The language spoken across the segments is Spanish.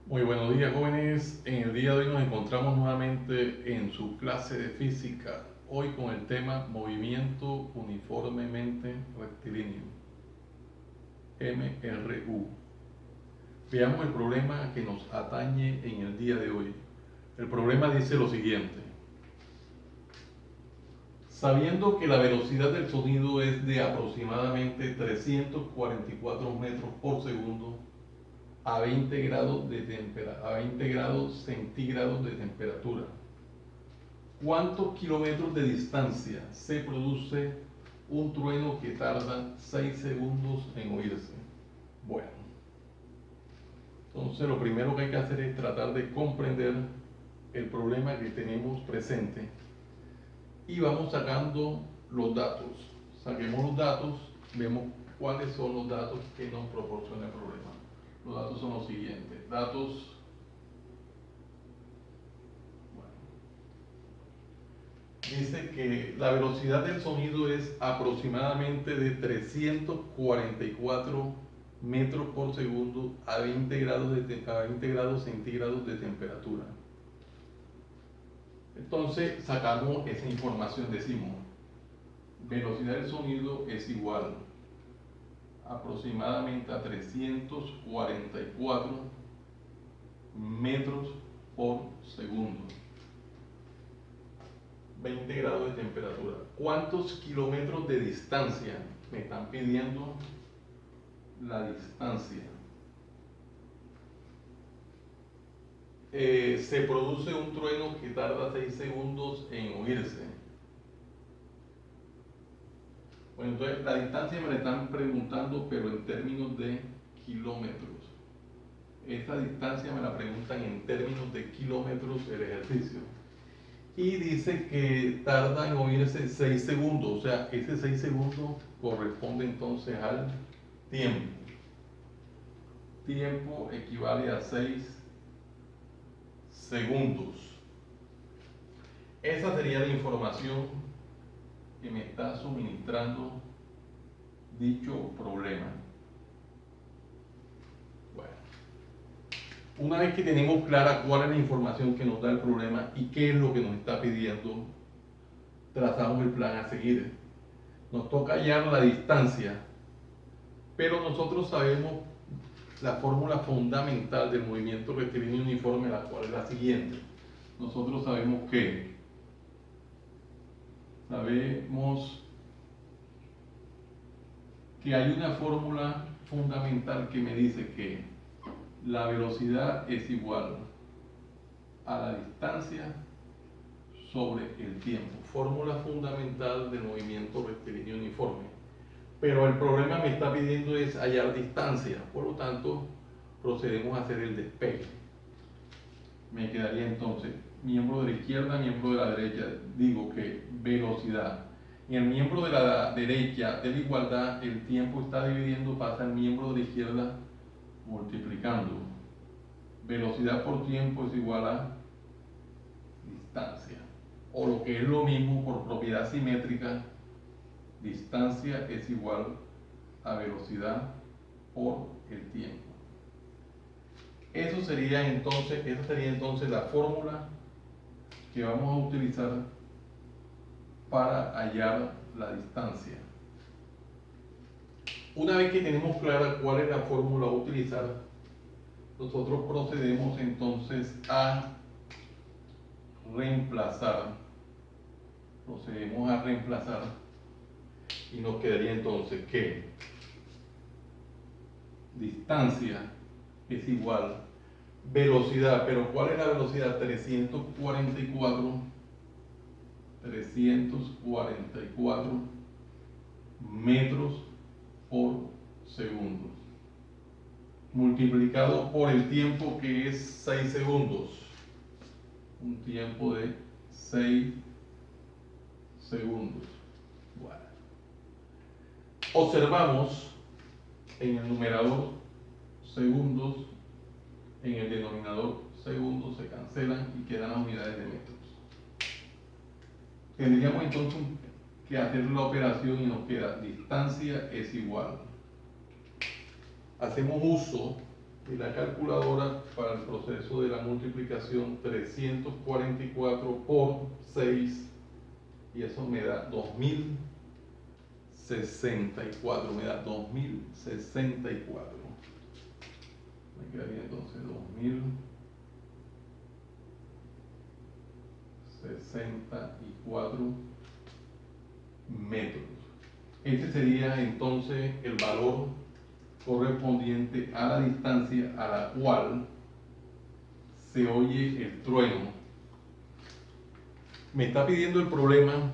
Muy buenos días, jóvenes. En el día de hoy nos encontramos nuevamente en su clase de física, hoy con el tema movimiento uniformemente rectilíneo, MRU. Veamos el problema que nos atañe en el día de hoy. El problema dice lo siguiente: sabiendo que la velocidad del sonido es de aproximadamente 344 metros por segundo, a 20 grados centígrados de temperatura, ¿cuántos kilómetros de distancia se produce un trueno que tarda 6 segundos en oírse? Bueno, entonces lo primero que hay que hacer es tratar de comprender el problema que tenemos presente y vamos sacando los datos. Saquemos los datos, vemos cuáles son los datos que nos proporciona el problema. Los datos son los siguientes. Datos. Bueno, dice que la velocidad del sonido es aproximadamente de 344 metros por segundo a 20 grados centígrados de temperatura. Entonces sacamos esa información, decimos velocidad del sonido es igual aproximadamente a 344 metros por segundo, 20 grados de temperatura. ¿Cuántos kilómetros de distancia? Me están pidiendo la distancia. Se produce un trueno que tarda 6 segundos en oírse. Bueno, entonces la distancia me la están preguntando, pero en términos de kilómetros. Esta distancia me la preguntan en términos de kilómetros el ejercicio. Y dice que tarda en oírse 6 segundos, o sea, ese 6 segundos corresponde entonces al tiempo. Tiempo equivale a 6 segundos. Esa sería la información que me está suministrando dicho problema. Bueno, una vez que tenemos clara cuál es la información que nos da el problema y qué es lo que nos está pidiendo, trazamos el plan a seguir. Nos toca hallar la distancia, pero nosotros sabemos la fórmula fundamental del movimiento rectilíneo uniforme, la cual es la siguiente. Nosotros sabemos que hay una fórmula fundamental que me dice que la velocidad es igual a la distancia sobre el tiempo. Fórmula fundamental del movimiento rectilíneo uniforme. Pero el problema me está pidiendo es hallar distancia, por lo tanto procedemos a hacer el despegue. Me quedaría entonces miembro de la izquierda, miembro de la derecha. Digo que velocidad. En el miembro de la derecha de la igualdad, el tiempo está dividiendo, pasa al miembro de la izquierda multiplicando. Velocidad por tiempo es igual a distancia. O lo que es lo mismo, por propiedad simétrica, distancia es igual a velocidad por el tiempo. Esa sería entonces la fórmula que vamos a utilizar para hallar la distancia. Una vez que tenemos clara cuál es la fórmula a utilizar, nosotros procedemos entonces a reemplazar. Y nos quedaría entonces que distancia es igual velocidad, pero ¿cuál es la velocidad? 344 metros por segundo, multiplicado por el tiempo, que es 6 segundos, un tiempo de 6 segundos. Bueno. Observamos en el numerador segundos, en el denominador segundos se cancelan y quedan las unidades de metros. Tendríamos entonces que hacer la operación y nos queda distancia es igual. Hacemos uso Y la calculadora para el proceso de la multiplicación, 344 por 6, y eso me da 2064, me da 2064. Me quedaría entonces 2064 metros. Este sería entonces el valor correspondiente a la distancia a la cual se oye el trueno. Me está pidiendo el problema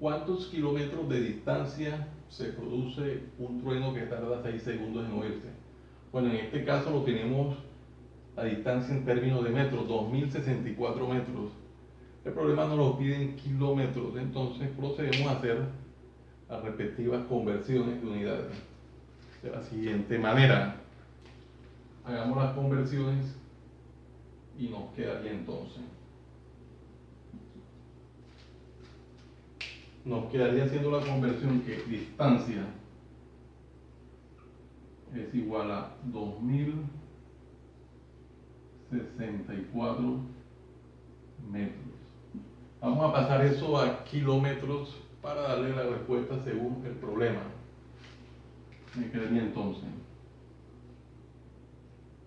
cuántos kilómetros de distancia se produce un trueno que tarda 6 segundos en oírse. Bueno, en este caso lo tenemos la distancia en términos de metros, 2064 metros. El problema nos lo pide en kilómetros, entonces procedemos a hacer las respectivas conversiones de unidades. De la siguiente manera, hagamos las conversiones y nos quedaría entonces. Nos quedaría haciendo la conversión que distancia es igual a 2064 metros. Vamos a pasar eso a kilómetros para darle la respuesta según el problema. Me quedaría entonces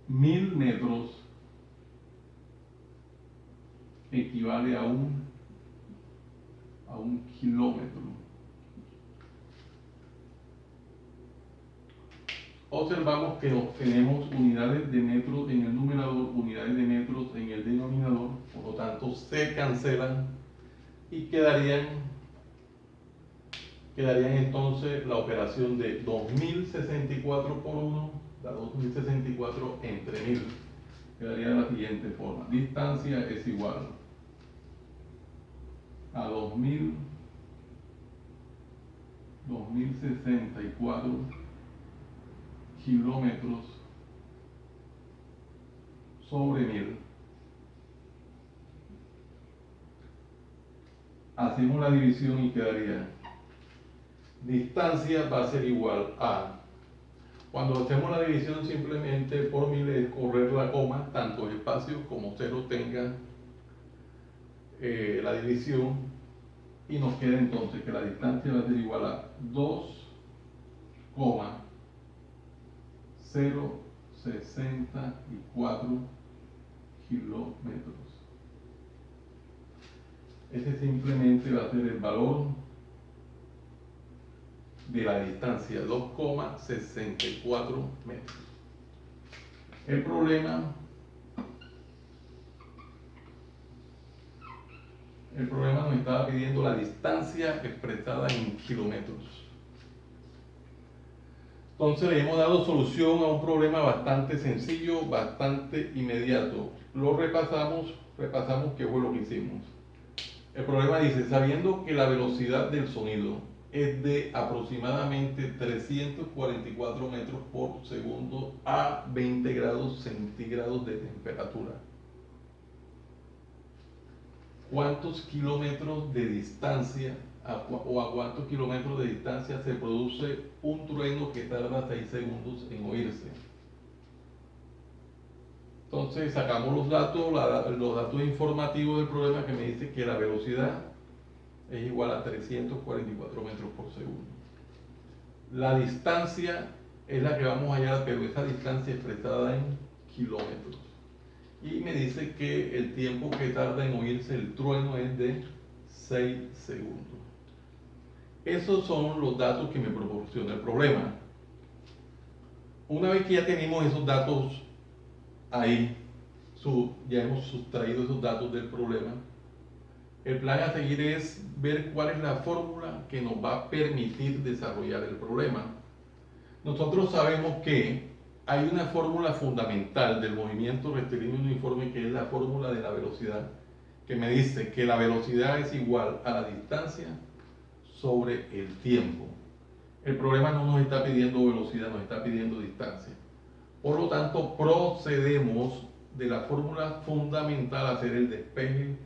1000 metros equivale a un kilómetro. Observamos que obtenemos unidades de metros en el numerador, unidades de metros en el denominador, por lo tanto se cancelan y quedarían entonces la operación de 2064 por 1, da 2064 entre 1000. Quedaría de la siguiente forma: distancia es igual a 2064 kilómetros sobre 1000. Hacemos la división y quedaría distancia va a ser igual a, cuando hacemos la división simplemente por 1000 es correr la coma, tanto espacio como cero tenga la división, y nos queda entonces que la distancia va a ser igual a 2,064 kilómetros. Ese simplemente va a ser el valor de la distancia, 2,64 metros. El problema nos estaba pidiendo la distancia expresada en kilómetros. Entonces le hemos dado solución a un problema bastante sencillo, bastante inmediato. Lo repasamos qué fue lo que hicimos. El problema dice, sabiendo que la velocidad del sonido es de aproximadamente 344 metros por segundo a 20 grados centígrados de temperatura, ¿cuántos kilómetros de distancia o a cuántos kilómetros de distancia se produce un trueno que tarda 6 segundos en oírse? Entonces sacamos los datos informativos del problema, que me dice que la velocidad es igual a 344 metros por segundo. La distancia es la que vamos a hallar, pero esa distancia expresada en kilómetros. Y me dice que el tiempo que tarda en oírse el trueno es de 6 segundos. Esos son los datos que me proporciona el problema. Una vez que ya tenemos esos datos ahí, ya hemos sustraído esos datos del problema, el plan a seguir es ver cuál es la fórmula que nos va a permitir desarrollar el problema. Nosotros sabemos que hay una fórmula fundamental del movimiento rectilíneo uniforme, que es la fórmula de la velocidad, que me dice que la velocidad es igual a la distancia sobre el tiempo. El problema no nos está pidiendo velocidad, nos está pidiendo distancia. Por lo tanto, procedemos de la fórmula fundamental a hacer el despeje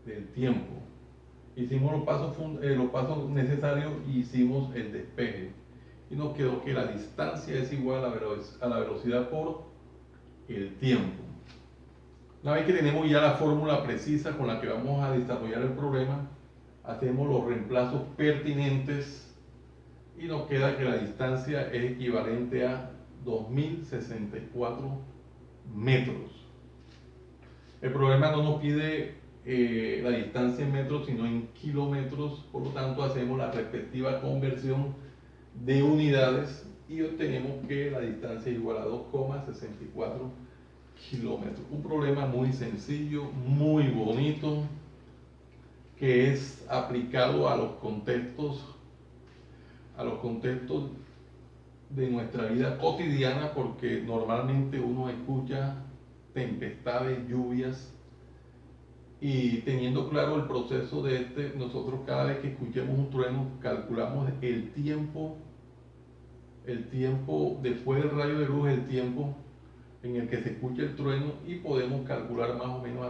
del tiempo. Hicimos los pasos necesarios y hicimos el despeje. y nos quedó que la distancia es igual a la velocidad por el tiempo. Una vez que tenemos ya la fórmula precisa con la que vamos a desarrollar el problema, hacemos los reemplazos pertinentes y nos queda que la distancia es equivalente a 2064 metros. El problema no nos pide la distancia en metros, sino en kilómetros, por lo tanto hacemos la respectiva conversión de unidades y obtenemos que la distancia es igual a 2,64 kilómetros. Un problema muy sencillo, muy bonito, que es aplicado a los contextos de nuestra vida cotidiana, porque normalmente uno escucha tempestades, lluvias, y teniendo claro el proceso de nosotros cada vez que escuchemos un trueno calculamos el tiempo después del rayo de luz, el tiempo en el que se escucha el trueno, y podemos calcular más o menos a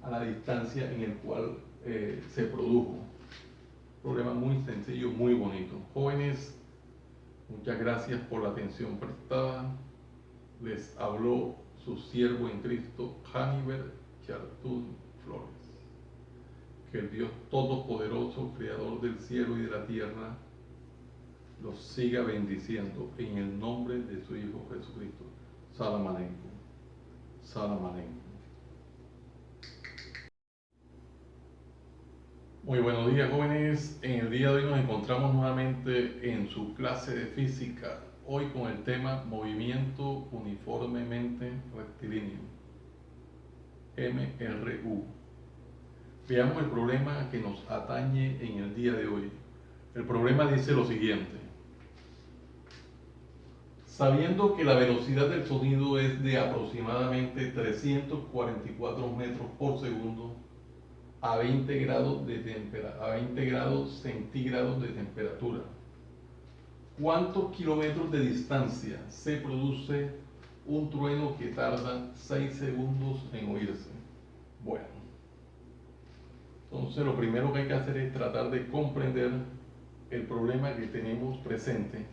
la distancia en el cual se produjo. Problema muy sencillo, muy bonito. Jóvenes, muchas gracias por la atención prestada. Les habló su siervo en Cristo, Hannibal Chartún Flores. Que el Dios Todopoderoso, Creador del cielo y de la tierra, los siga bendiciendo en el nombre de su Hijo Jesucristo. Salam aleikum. Salam aleikum. Muy buenos días, jóvenes. En el día de hoy nos encontramos nuevamente en su clase de física, hoy con el tema movimiento uniformemente rectilíneo, MRU. Veamos el problema que nos atañe en el día de hoy. El problema dice lo siguiente: sabiendo que la velocidad del sonido es de aproximadamente 344 metros por segundo a 20 grados centígrados de temperatura, ¿cuántos kilómetros de distancia se produce un trueno que tarda 6 segundos en oírse? Bueno, entonces lo primero que hay que hacer es tratar de comprender el problema que tenemos presente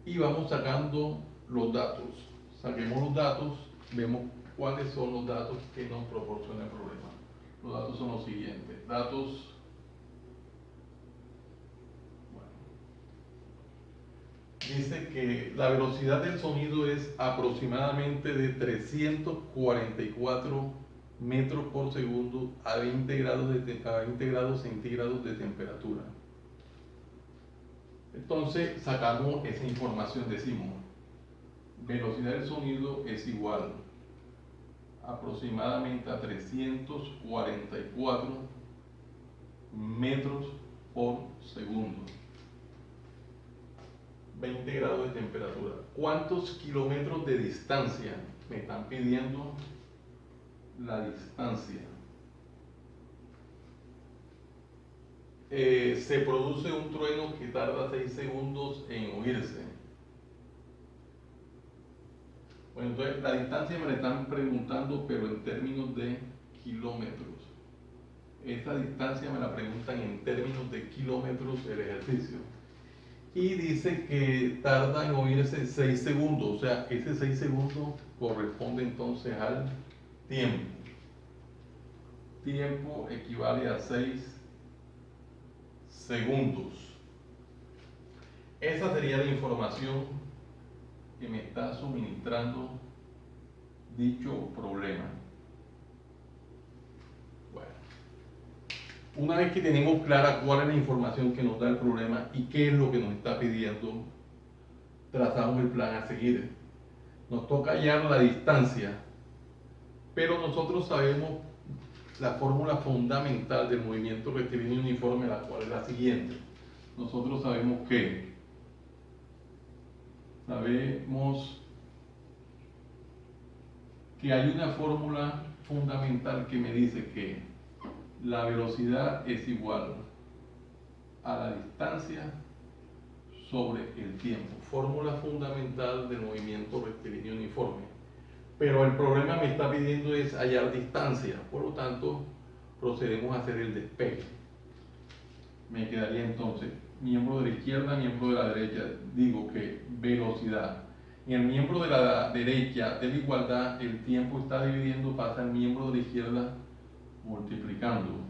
y vamos sacando los datos. Saquemos los datos, vemos cuáles son los datos que nos proporciona el problema. Los datos son los siguientes. Datos, dice que la velocidad del sonido es aproximadamente de 344 metros por segundo a 20 grados centígrados de temperatura. Entonces sacamos esa información, decimos velocidad del sonido es igual aproximadamente a 344 metros por segundo, 20 grados de temperatura. ¿Cuántos kilómetros de distancia? Me están pidiendo la distancia. Se produce un trueno que tarda 6 segundos en oírse. Bueno, entonces la distancia me la están preguntando, pero en términos de kilómetros. Esta distancia me la preguntan en términos de kilómetros el ejercicio. Y dice que tarda en oírse 6 segundos, o sea, ese 6 segundos corresponde entonces al tiempo. Tiempo equivale a 6 segundos. Esa sería la información que me está suministrando dicho problema. Bueno, una vez que tenemos clara cuál es la información que nos da el problema y qué es lo que nos está pidiendo, trazamos el plan a seguir. Nos toca hallar la distancia, pero nosotros sabemos la fórmula fundamental del movimiento rectilíneo uniforme, la cual es la siguiente. Nosotros sabemos que hay una fórmula fundamental que me dice que la velocidad es igual a la distancia sobre el tiempo. Fórmula fundamental del movimiento rectilíneo uniforme. Pero el problema me está pidiendo es hallar distancia, por lo tanto procedemos a hacer el despeje. Me quedaría entonces miembro de la izquierda, miembro de la derecha. Digo que velocidad. En el miembro de la derecha de la igualdad, el tiempo está dividiendo, pasa al miembro de la izquierda multiplicando.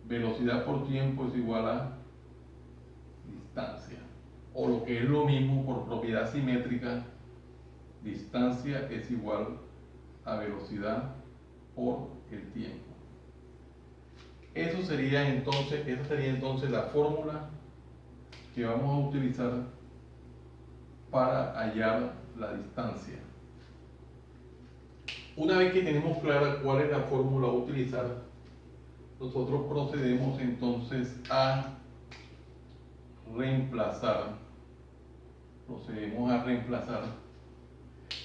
Velocidad por tiempo es igual a distancia. O lo que es lo mismo, por propiedad simétrica, distancia es igual a velocidad por el tiempo. Esa sería entonces la fórmula que vamos a utilizar para hallar la distancia. Una vez que tenemos clara cuál es la fórmula a utilizar, nosotros procedemos entonces a reemplazar.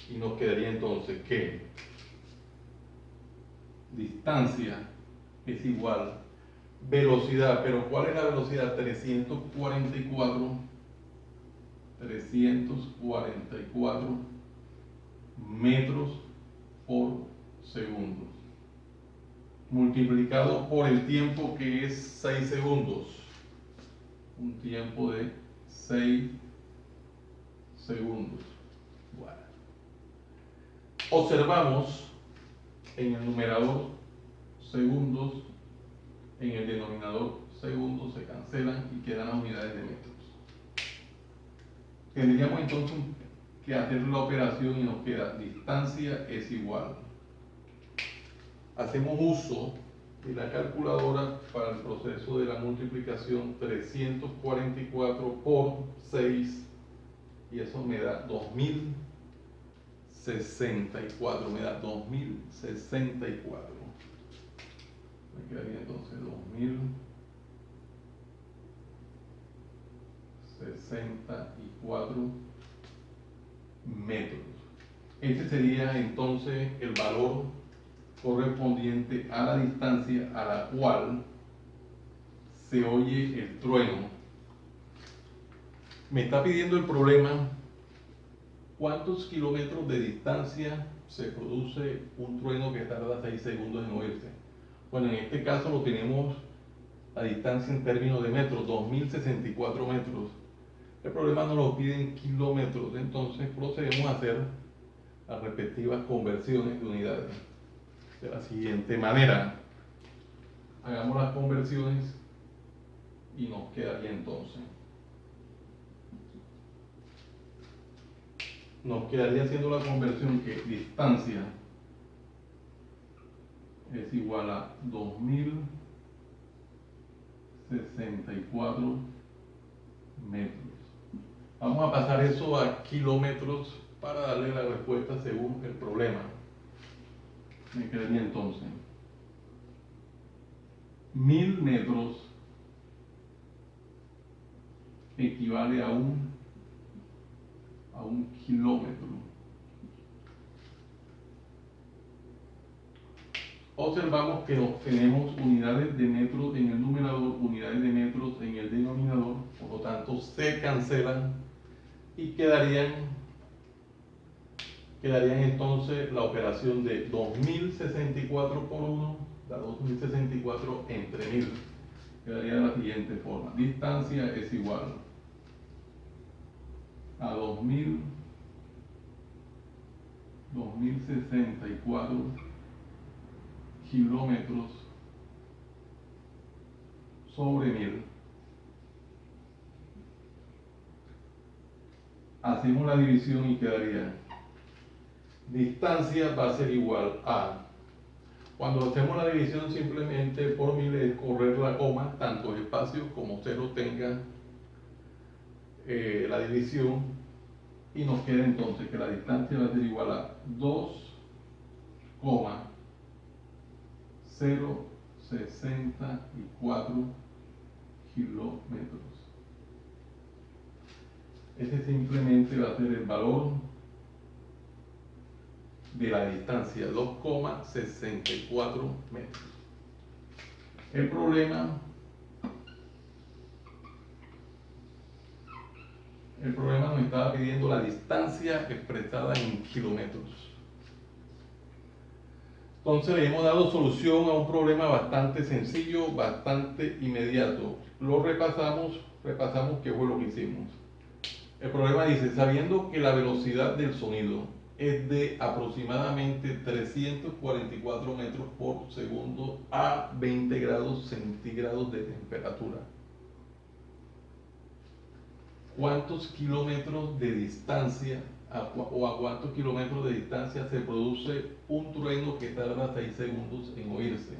Y nos quedaría entonces que distancia es igual velocidad, pero ¿cuál es la velocidad? 344 metros por segundo, multiplicado por el tiempo, que es 6 segundos, un tiempo de 6 segundos. Bueno. Observamos en el numerador segundos, en el denominador segundos se cancelan y quedan las unidades de metros. Tendríamos entonces que hacer la operación y nos queda distancia es igual. Hacemos uso de la calculadora para el proceso de la multiplicación. 344 por 6, y eso me da 2064, me da 2064. Me quedaría entonces 2064 metros. Este sería entonces el valor correspondiente a la distancia a la cual se oye el trueno. Me está pidiendo el problema cuántos kilómetros de distancia se produce un trueno que tarda 6 segundos en oírse. Bueno, en este caso lo tenemos la distancia en términos de metros, 2064 metros. El problema nos lo pide en kilómetros, entonces procedemos a hacer las respectivas conversiones de unidades de la siguiente manera. Hagamos las conversiones y nos quedaría entonces. Nos quedaría haciendo la conversión que distancia es igual a 2064 metros. Vamos a pasar eso a kilómetros para darle la respuesta según el problema. Me quedaría entonces 1000 metros equivale a un kilómetro. Observamos que obtenemos unidades de metros en el numerador, unidades de metros en el denominador, por lo tanto se cancelan y quedarían entonces la operación de 2064 por 1, da 2064 entre 1000. Quedaría de la siguiente forma: distancia es igual a 2064 kilómetros sobre 1000. Hacemos la división y quedaría distancia va a ser igual a, cuando hacemos la división simplemente por 1000 es correr la coma, tantos espacios como usted lo tenga la división, y nos queda entonces que la distancia va a ser igual a 2,064 kilómetros. Ese simplemente va a ser el valor de la distancia, 2,64 metros. El problema nos estaba pidiendo la distancia expresada en kilómetros. Entonces le hemos dado solución a un problema bastante sencillo, bastante inmediato. Lo repasamos repasamos qué fue lo que hicimos. El problema dice, sabiendo que la velocidad del sonido es de aproximadamente 344 metros por segundo a 20 grados centígrados de temperatura, ¿cuántos kilómetros de distancia o a cuántos kilómetros de distancia se produce un trueno que tarda 6 segundos en oírse?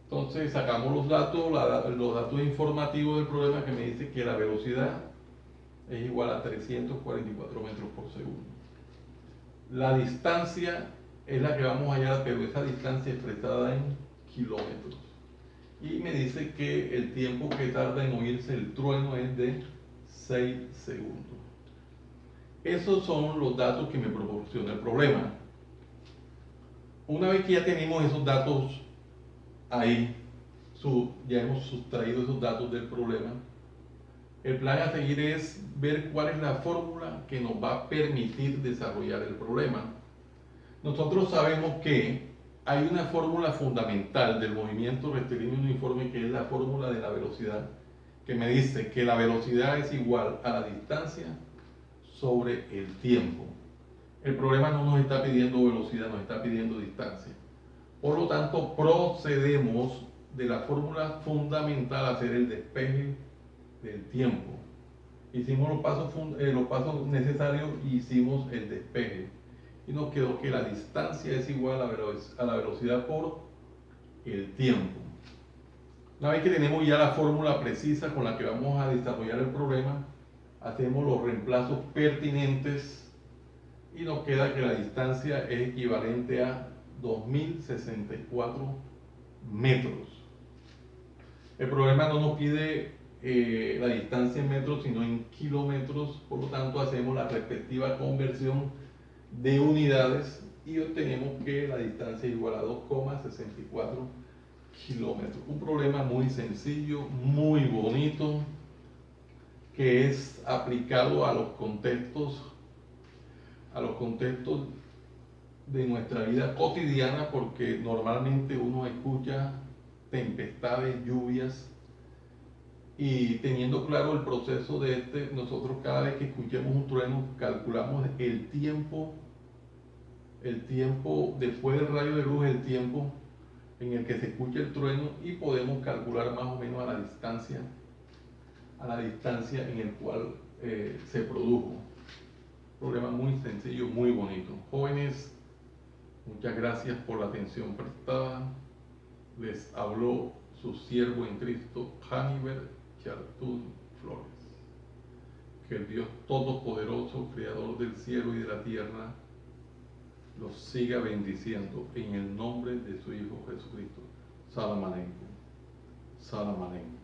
Entonces sacamos los datos informativos del problema, que me dice que la velocidad es igual a 344 metros por segundo. La distancia es la que vamos a hallar, pero esa distancia expresada en kilómetros. Y me dice que el tiempo que tarda en oírse el trueno es de 6 segundos. Esos son los datos que me proporciona el problema. Una vez que ya tenemos esos datos ahí, ya hemos sustraído esos datos del problema, el plan a seguir es ver cuál es la fórmula que nos va a permitir desarrollar el problema. Nosotros sabemos que hay una fórmula fundamental del movimiento rectilíneo uniforme, que es la fórmula de la velocidad, que me dice que la velocidad es igual a la distancia sobre el tiempo. El problema no nos está pidiendo velocidad, nos está pidiendo distancia. Por lo tanto, procedemos de la fórmula fundamental a hacer el despeje del tiempo. Hicimos los pasos necesarios y hicimos el despeje. Y nos quedó que la distancia es igual a la velocidad por el tiempo. Una vez que tenemos ya la fórmula precisa con la que vamos a desarrollar el problema, hacemos los reemplazos pertinentes y nos queda que la distancia es equivalente a 2064 metros. El problema no nos pide la distancia en metros, sino en kilómetros, por lo tanto hacemos la respectiva conversión de unidades y obtenemos que la distancia es igual a 2,64 kilómetros. Un problema muy sencillo, muy bonito, que es aplicado a los contextos de nuestra vida cotidiana, porque normalmente uno escucha tempestades, lluvias, y teniendo claro el proceso de nosotros cada vez que escuchemos un trueno calculamos el tiempo después del rayo de luz, el tiempo en el que se escucha el trueno, y podemos calcular más o menos a la distancia en el cual se produjo. Problema muy sencillo, muy bonito. Jóvenes, muchas gracias por la atención prestada. Les habló su siervo en Cristo, Haniber Chartún Flores. Que el Dios Todopoderoso, Creador del cielo y de la tierra, los siga bendiciendo en el nombre de su Hijo Jesucristo. Salam Aleikum. Salam Aleikum.